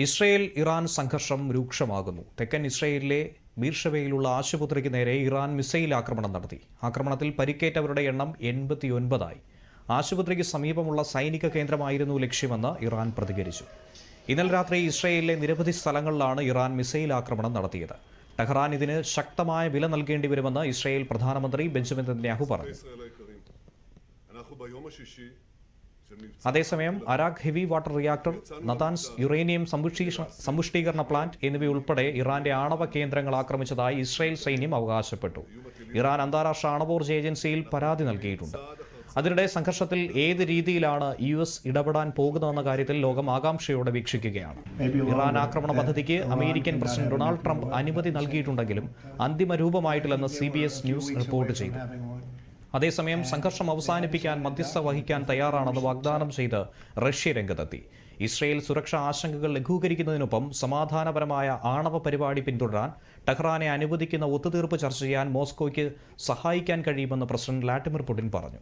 Israel Iran സംഘർഷം രൂക്ഷമാകുന്നു. തെക്കൻ ഇസ്രയേലിലെ ബീർഷെവയിലുള്ള ആശുപത്രിക്ക് നേരെ ഇറാൻ മിസൈൽ ആക്രമണം നടത്തി. ആക്രമണത്തിൽ പരിക്കേറ്റവരുടെ എണ്ണം 89 ആശുപത്രിക്ക് സമീപമുള്ള സൈനിക കേന്ദ്രമായിരുന്നു ലക്ഷ്യമെന്ന് ഇറാൻ പ്രതികരിച്ചു. ഇന്നലെ രാത്രി ഇസ്രയേലിലെ നിരവധി സ്ഥലങ്ങളിലാണ് ഇറാൻ മിസൈൽ ആക്രമണം നടത്തിയത്. ടെഹ്റാൻ ഇതിന് ശക്തമായ വില നൽകേണ്ടി വരുമെന്ന് ഇസ്രയേൽ പ്രധാനമന്ത്രി ബെഞ്ചമിൻ നെതന്യാഹു പറഞ്ഞു. അതേസമയം Arak heavy water reactor, Natanz uranium സമ്പുഷ്ടീകരണ പ്ലാന്റ് എന്നിവയുൾപ്പെടെ ഇറാന്റെ ആണവ കേന്ദ്രങ്ങൾ ആക്രമിച്ചതായി ഇസ്രായേൽ സൈന്യം അവകാശപ്പെട്ടു. ഇറാൻ അന്താരാഷ്ട്ര ആണവോർജ്ജ ഏജൻസിയിൽ പരാതി നൽകിയിട്ടുണ്ട്. അതിനിടെ സംഘർഷത്തിൽ ഏത് രീതിയിലാണ് US ഇടപെടാൻ പോകുന്നതെന്ന കാര്യത്തിൽ ലോകം ആകാംക്ഷയോടെ വീക്ഷിക്കുകയാണ്. ഇറാൻ ആക്രമണ പദ്ധതിക്ക് അമേരിക്കൻ പ്രസിഡന്റ് ഡൊണാൾഡ് ട്രംപ് അനുമതി നൽകിയിട്ടുണ്ടെങ്കിലും അന്തിമ രൂപമായിട്ടില്ലെന്ന് CBS ന്യൂസ് റിപ്പോർട്ട് ചെയ്തു. അതേസമയം സംഘർഷം അവസാനിപ്പിക്കാൻ മധ്യസ്ഥ വഹിക്കാൻ തയ്യാറാണെന്ന് വാഗ്ദാനം ചെയ്ത് റഷ്യ രംഗത്തെത്തി. ഇസ്രയേൽ സുരക്ഷാ ആശങ്കകൾ ലഘൂകരിക്കുന്നതിനൊപ്പം സമാധാനപരമായ ആണവ പരിപാടി പിന്തുടരാൻ ടെഹ്റാനെ അനുവദിക്കുന്ന ഒത്തുതീർപ്പ് ചർച്ച ചെയ്യാൻ മോസ്കോയ്ക്ക് സഹായിക്കാൻ കഴിയുമെന്ന് പ്രസിഡന്റ് വ്ളാഡിമിർ പുടിൻ പറഞ്ഞു.